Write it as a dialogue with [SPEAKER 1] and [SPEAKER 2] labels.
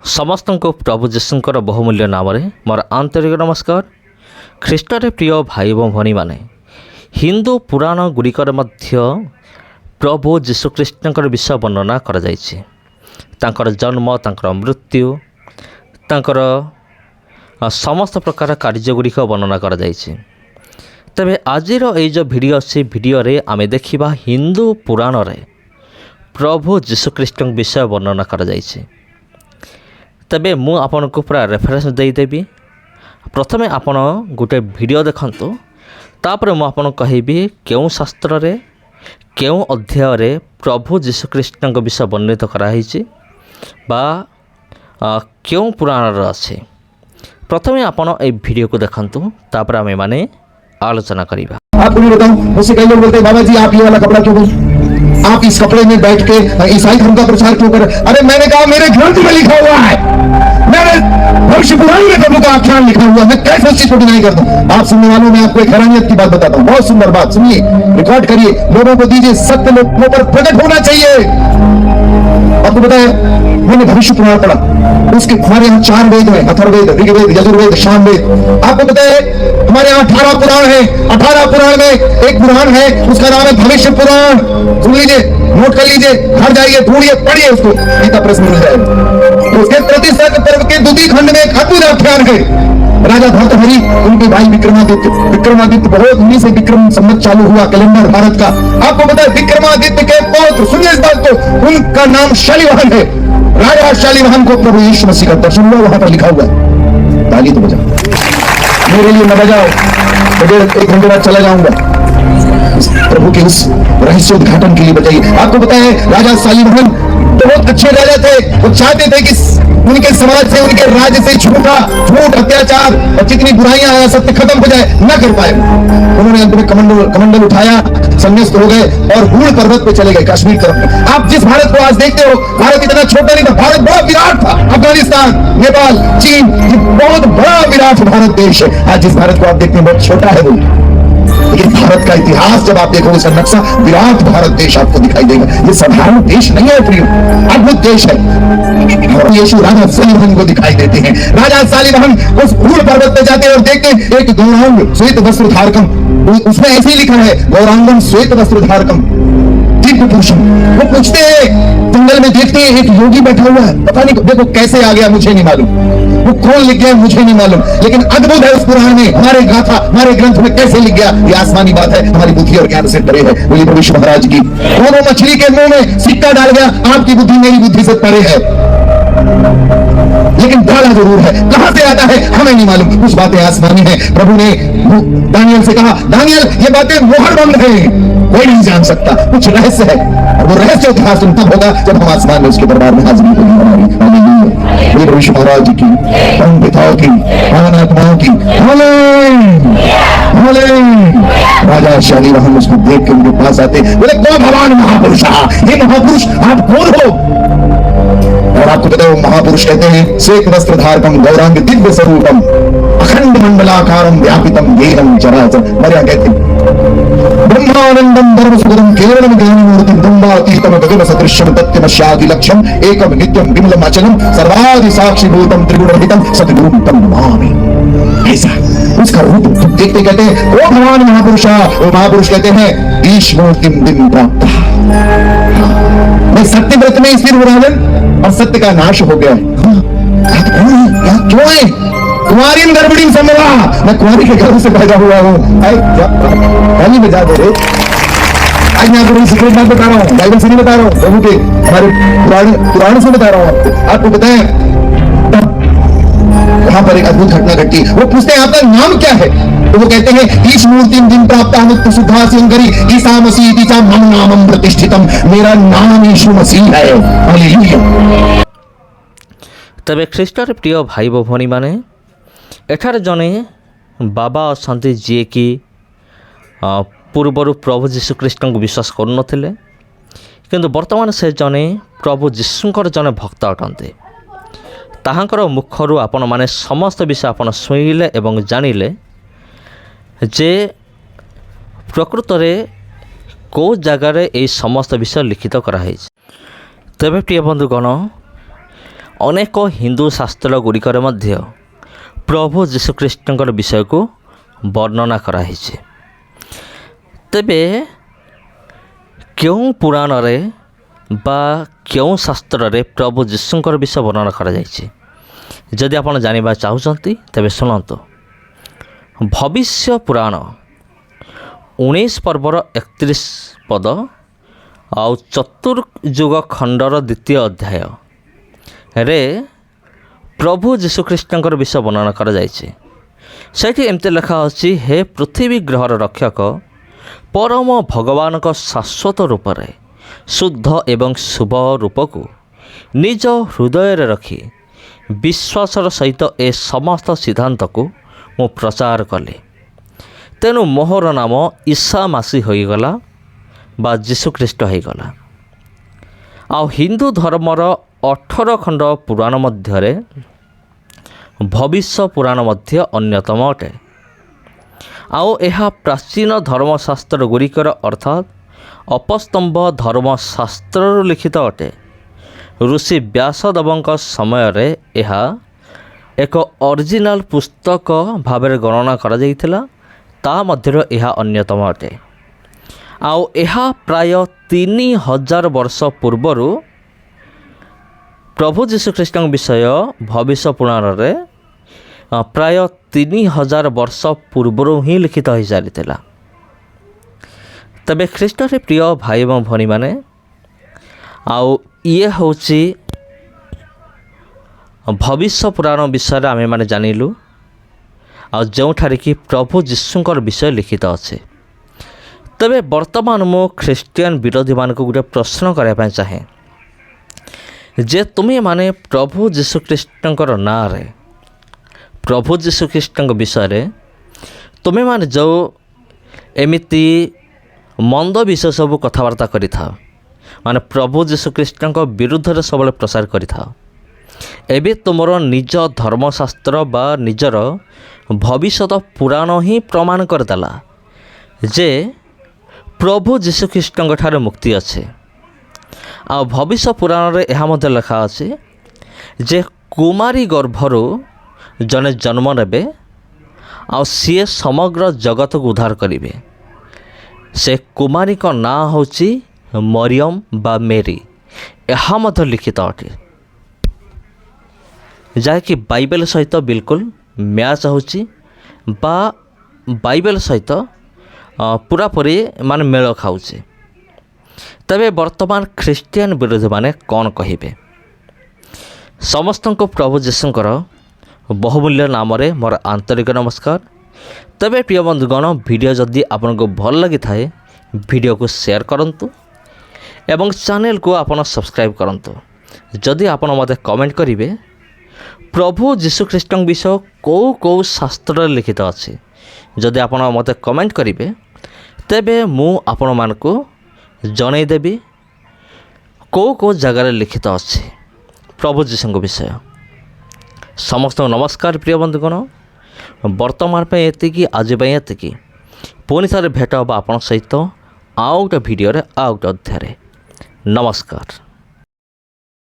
[SPEAKER 1] समस्त को प्रभु जीशुंकर बहुमूल्य नाम मोर आंतरिक नमस्कार। ख्रीष्टरे प्रिय भाई भौणी माने हिंदू पुराण गुड़िकर मध्य प्रभु जीशुख्रीष्टर विषय वर्णना कर जन्म तांकर मृत्यु तांकर समस्त प्रकार कार्यगुड़िक वर्णना कर तेरे आज जो भिडियो से भिडियो रे आमे देखिबा हिंदू पुराण रे प्रभु जीशुख्रीष्ट विषय वर्णना कर तेबे मु आपन को पूरा रेफरेंस देदेवी। प्रथमे आपण गोटे वीडियो देखंतु, तापर मु आपन कहबी केउ शास्त्र रे केउ अध्याय रे प्रभु जीशुख्रीष्ट विषय वर्णित कराई बा केउ पुराण रे अछि। प्रथमे आपण ए वीडियो को देखंतु, तापर आमे माने आलोचना करिबा।
[SPEAKER 2] आप मुझे बताओ, मुझसे कई लोग बोलते हैं बाबा जी आप ये वाला कपड़ा क्यों पहने, आप इस कपड़े में बैठ के ईसाई धर्म का प्रचार क्यों कर। अरे मैंने कहा मेरे ग्रंथ में लिखा हुआ है, मेरे भविष्य पुराण में प्रभु का आख्यान लिखा हुआ है, मैं कैसे उस चीज को डिनाई करता हूँ। आप सुनने वालों में आपको एक हैरानियत की बात बताता हूँ, बहुत सुंदर बात सुनिए, रिकॉर्ड करिए, लोगों को दीजिए, सत्य लोगों पर प्रकट होना चाहिए। आपको बताया मैंने भविष्य पुराण पढ़ा, उसके हमारे यहाँ 4 वेद हैं, अथर्ववेद, ऋग्वेद, यजुर्वेद, सामवेद। आपको पता है हमारे यहाँ 18 पुराण है। 18 पुराण में एक पुराण है, उसका नाम है भविष्य पुराण। सुन लीजिए, नोट कर लीजिए, घर जाइए, ढूंढिए, पढ़िए उसको, गीता प्रेस में मिल जाएगा। उसके प्रतिशत पर्व के द्वितीय खंड में एक अद्भुत आख्यान है। राजा भर्तृहरि उनके भाई विक्रमादित्य बहुत उन्हीं से विक्रम संवत चालू हुआ कैलेंडर भारत का। आपको पता है विक्रमादित्य के पौत्र, सुनिए इस बात को, उनका नाम शालिवाहन है। राजा शालिवाहन को प्रभु यीशु मसीह का दर्शन हुआ, वहां पर लिखा हुआ है। ताली तो बजाओ, मेरे लिए न बजाओ, मुझे 1 घंटे बाद चला जाऊंगा। प्रभु के उस रहस्य उद्घाटन के लिए बजाइए। आपको पता है राजा शालिवाहन बहुत अच्छे राजा थे, वो चाहते थे कि उनके समाज से, उनके राज्य से झूठ, अत्याचार और जितनी बुराइयां हैं सब खत्म हो जाए, न कर पाए। उन्होंने अंत में कमंडल उठाया, संन्यास्त हो गए और हूड़ पर्वत पे चले गए, कश्मीर तरफ में। आप जिस भारत को आज देखते हो, भारत इतना छोटा नहीं था, भारत बहुत विराट था। अफगानिस्तान, नेपाल, चीन, ये बहुत बड़ा विराट भारत देश है। आज जिस भारत को आप देखते हैं बहुत छोटा है वो, लेकिन भारत का इतिहास जब आप देखोगे, इसका नक्शा, विराट भारत देश आपको दिखाई देगा। ये साधारण देश नहीं है प्रियो, अद्भुत देश है। और यीशु राजा शालिवाहन को दिखाई देते हैं। राजा शालिवाहन उस हूड़ पर्वत पे जाते हैं और देखते हैं एक गौरांग श्वेत वस्त्र धारकम, उसमें ऐसे ही लिखा है गौरांगम श्वेत वस्त्र धारकम दिव्य पुरुषम। वो पूछते हैं, जंगल में देखते हैं एक योगी बैठा हुआ है, पता नहीं देखो कैसे आ गया, मुझे नहीं मालूम, वो कौन लिख गया मुझे नहीं मालूम, लेकिन अद्भुत है उस पुराण में, हमारे गाथा, हमारे ग्रंथ में कैसे लिख गया, ये आसमानी बात है, हमारी बुद्धि और ज्ञान से परे है। बोलिए भविष्य महाराज की। वो मछली के मुंह में सिक्का डाल गया, आपकी बुद्धि मेरी बुद्धि से परे है, लेकिन डाला जरूर है, कहां से आता है हमें नहीं मालूम, कुछ बातें आसमानी है। प्रभु ने दानियल से कहा, दानियल ये बातें मोहर बंद है, कोई नहीं जान सकता, कुछ रहस्य है, और वो रहस्य उद्घाटन तब होगा जब हम आसमान में उसके दरबार में हाजिरी होगी हमारी। हालेलुया। भविष्य महाराज की, परम पिताओं की, पावन आत्माओं की, राजा शालिवाहन उसको देख के उनके पास आते, बोले कौन भगवान महापुरुष, ये महापुरुष आप कौन हो। और आपको पता है वो महापुरुष कहते हैं श्वेत वस्त्र धारकम गौरांग दिव्य स्वरूपम अखंड मंडलाकारम व्यापितम येनम चराचर। मर्या कहते हैं ब्रह्मानंदम धर्म सुगम केवलम ज्ञानी मूर्ति ब्रह्मातीतम गगन सदृश्यम तत्त्वमस्यादि लक्ष्यम एकम नित्यम विमलम अचलम सर्वादि साक्षी भूतम त्रिगुण रहितम सद्गुरुम तम नमामि। ऐसा उसका रूप देखते कहते हैं ओ भगवान महापुरुष। वो महापुरुष कहते हैं ईश मूर्तिम दिन प्राप्त। मैं सत्यव्रत में स्थिर हो रहा और सत्य का नाश हो गया। क्यों है कुमारी गड़बड़ी समझा, मैं कुमारी के घर से पैदा हुआ हूँ। गाली बजा दे रहे, आज मैं आपको सीक्रेट बात बता रहा हूँ, बाइबल से नहीं बता रहा हूँ, प्रभु के हमारे पुराण से बता रहा हूँ आपको बताएं। वहां पर एक अद्भुत घटना घटी। वो पूछते हैं आपका नाम क्या है, तो वो कहते हैं ईश मूर्तिम दिन प्राप्त मुक्त शुद्धा सिंगरी ईसा मसीह ईसा मम नामम प्रतिष्ठितम, मेरा नाम यीशु मसीह है। हालेलुया।
[SPEAKER 1] तबे ख्रीष्टर प्रिय भाई भौणी माने एठार जने बाबा अच्छा जी कि पूर्वर प्रभु जीशुख्रीष्ट को विश्वास करूँ, किंतु वर्तमान से जने प्रभु जीशुंकर जने भक्त अटंते। ताहांकर मुखरू आपण माने समस्त विषय आपण शुणिले एवं जानिले जे प्रकृत में कौ जगार ये समस्त विषय लिखित कराई। तेबे प्रिय बंधुगण ଅନେକ ହିନ୍ଦୁ ଶାସ୍ତ୍ର ଗୁଡ଼ିକରେ ମଧ୍ୟ ପ୍ରଭୁ ଯୀଶୁଖ୍ରୀଷ୍ଟଙ୍କର ବିଷୟକୁ ବର୍ଣ୍ଣନା କରାହେଇଛି। ତେବେ କେଉଁ ପୁରାଣରେ ବା କେଉଁ ଶାସ୍ତ୍ରରେ ପ୍ରଭୁ ଯୀଶୁଙ୍କର ବିଷୟ ବର୍ଣ୍ଣନା କରାଯାଇଛି, ଯଦି ଆପଣ ଜାଣିବା ଚାହୁଁଛନ୍ତି ତେବେ ଶୁଣନ୍ତୁ। ଭବିଷ୍ୟ ପୁରାଣ 19 ପର୍ବର 31 ପଦ ଆଉ ଚତୁର୍ଯୁଗ ଖଣ୍ଡର 2ୟ ଅଧ୍ୟାୟରେ ପ୍ରଭୁ ଯୀଶୁଖ୍ରୀଷ୍ଟଙ୍କର ବିଷୟ ବର୍ଣ୍ଣନା କରାଯାଇଛି। ସେଇଠି ଏମିତି ଲେଖା ଅଛି, ହେ ପୃଥିବୀ ଗ୍ରହର ରକ୍ଷକ ପରମ ଭଗବାନଙ୍କ ଶାଶ୍ୱତ ରୂପରେ ଶୁଦ୍ଧ ଏବଂ ଶୁଭ ରୂପକୁ ନିଜ ହୃଦୟରେ ରଖି ବିଶ୍ୱାସର ସହିତ ଏ ସମସ୍ତ ସିଦ୍ଧାନ୍ତକୁ ମୁଁ ପ୍ରଚାର କଲି। ତେଣୁ ମୋହର ନାମ ଈଶା ମାସି ହୋଇଗଲା ବା ଯୀଶୁଖ୍ରୀଷ୍ଟ ହୋଇଗଲା। ଆଉ ହିନ୍ଦୁ ଧର୍ମର 18 ଖଣ୍ଡ ପୁରାଣ ମଧ୍ୟରେ ଭବିଷ୍ୟ ପୁରାଣ ମଧ୍ୟ ଅନ୍ୟତମ ଅଟେ। ଆଉ ଏହା ପ୍ରାଚୀନ ଧର୍ମଶାସ୍ତ୍ର ଗୁଡ଼ିକର ଅର୍ଥାତ୍ ଅପସ୍ତମ୍ଭ ଧର୍ମଶାସ୍ତ୍ରରୁ ଲିଖିତ ଅଟେ। ଋଷି ବ୍ୟାସଦେବଙ୍କ ସମୟରେ ଏହା ଏକ ଅରିଜିନାଲ ପୁସ୍ତକ ଭାବରେ ଗଣନା କରାଯାଇଥିଲା। ତା ମଧ୍ୟରୁ ଏହା ଅନ୍ୟତମ ଅଟେ। ଆଉ ଏହା ପ୍ରାୟ 3000 ବର୍ଷ ପୂର୍ବରୁ ପ୍ରଭୁ ଯୀଶୁଖ୍ରୀଷ୍ଟଙ୍କ ବିଷୟ ଭବିଷ୍ୟ ପୁରାଣରେ ପ୍ରାୟ 3000 ବର୍ଷ ପୂର୍ବରୁ ହିଁ ଲିଖିତ ହୋଇସାରିଥିଲା। ତେବେ ଖ୍ରୀଷ୍ଟରେ ପ୍ରିୟ ଭାଇ ଏବଂ ଭଉଣୀମାନେ, ଆଉ ଇଏ ହେଉଛି ଭବିଷ୍ୟ ପୁରାଣ ବିଷୟରେ ଆମେମାନେ ଜାଣିଲୁ, ଆଉ ଯେଉଁଠାରେ କି ପ୍ରଭୁ ଯୀଶୁଙ୍କର ବିଷୟ ଲିଖିତ ଅଛି। ତେବେ ବର୍ତ୍ତମାନ ମୁଁ ଖ୍ରୀଷ୍ଟିଆନ ବିରୋଧୀମାନଙ୍କୁ ଗୋଟେ ପ୍ରଶ୍ନ କରିବା ପାଇଁ ଚାହେଁ ଯେ ତୁମେମାନେ ପ୍ରଭୁ ଯୀଶୁଖ୍ରୀଷ୍ଟଙ୍କର ନାଁରେ ପ୍ରଭୁ ଯୀଶୁଖ୍ରୀଷ୍ଟଙ୍କ ବିଷୟରେ ତୁମେମାନେ ଯେଉଁ ଏମିତି ମନ୍ଦ ବିଷୟ ସବୁ କଥାବାର୍ତ୍ତା କରିଥାଅ, ମାନେ ପ୍ରଭୁ ଯୀଶୁଖ୍ରୀଷ୍ଟଙ୍କ ବିରୁଦ୍ଧରେ ସବୁବେଳେ ପ୍ରଚାର କରିଥାଅ, ଏବେ ତୁମର ନିଜ ଧର୍ମଶାସ୍ତ୍ର ବା ନିଜର ଭବିଷ୍ୟତ ପୁରାଣ ହିଁ ପ୍ରମାଣ କରିଦେଲା ଯେ ପ୍ରଭୁ ଯୀଶୁଖ୍ରୀଷ୍ଟଙ୍କ ଠାରେ ମୁକ୍ତି ଅଛି। ଆଉ ଭବିଷ୍ୟ ପୁରାଣରେ ଏହା ମଧ୍ୟ ଲେଖା ଅଛି ଯେ କୁମାରୀ ଗର୍ଭରୁ ଜଣେ ଜନ୍ମ ନେବେ ଆଉ ସିଏ ସମଗ୍ର ଜଗତକୁ ଉଦ୍ଧାର କରିବେ। ସେ କୁମାରୀଙ୍କ ନାଁ ହେଉଛି ମରିୟମ ବା ମେରୀ। ଏହା ମଧ୍ୟ ଲିଖିତ ଅଟେ, ଯାହାକି ବାଇବେଲ ସହିତ ବିଲକୁଲ ମ୍ୟାଚ୍ ହେଉଛି ବା ବାଇବେଲ ସହିତ ପୁରାପୁରି ମାନେ ମେଳ ଖାଉଛି। ତେବେ ବର୍ତ୍ତମାନ ଖ୍ରୀଷ୍ଟିଆନ ବିରୋଧୀମାନେ କ'ଣ କହିବେ? ସମସ୍ତଙ୍କୁ ପ୍ରଭୁ ଯୀଶୁଙ୍କର ବହୁମୂଲ୍ୟ ନାମରେ ମୋର ଆନ୍ତରିକ ନମସ୍କାର। ତେବେ ପ୍ରିୟ ବନ୍ଧୁଗଣ, ଭିଡ଼ିଓ ଯଦି ଆପଣଙ୍କୁ ଭଲ ଲାଗିଥାଏ ଭିଡ଼ିଓକୁ ସେୟାର କରନ୍ତୁ ଏବଂ ଚ୍ୟାନେଲକୁ ଆପଣ ସବସ୍କ୍ରାଇବ୍ କରନ୍ତୁ। ଯଦି ଆପଣ ମୋତେ କମେଣ୍ଟ କରିବେ ପ୍ରଭୁ ଯୀଶୁଖ୍ରୀଷ୍ଟଙ୍କ ବିଷୟ କେଉଁ କେଉଁ ଶାସ୍ତ୍ରରେ ଲିଖିତ ଅଛି, ଯଦି ଆପଣ ମୋତେ କମେଣ୍ଟ କରିବେ ତେବେ ମୁଁ ଆପଣମାନଙ୍କୁ ଜଣାଇଦେବି କେଉଁ କେଉଁ ଜାଗାରେ ଲିଖିତ ଅଛି ପ୍ରଭୁ ଯୀଶୁଙ୍କ ବିଷୟ। ସମସ୍ତଙ୍କୁ ନମସ୍କାର ପ୍ରିୟ ବନ୍ଧୁଗଣ। ବର୍ତ୍ତମାନ ପାଇଁ ଏତିକି, ଆଜି ପାଇଁ ଏତିକି। ପୁଣି ଥରେ ଭେଟ ହେବ ଆପଣଙ୍କ ସହିତ ଆଉ ଗୋଟେ ଭିଡ଼ିଓରେ ଆଉ ଗୋଟେ ଅଧ୍ୟାୟରେ। ନମସ୍କାର।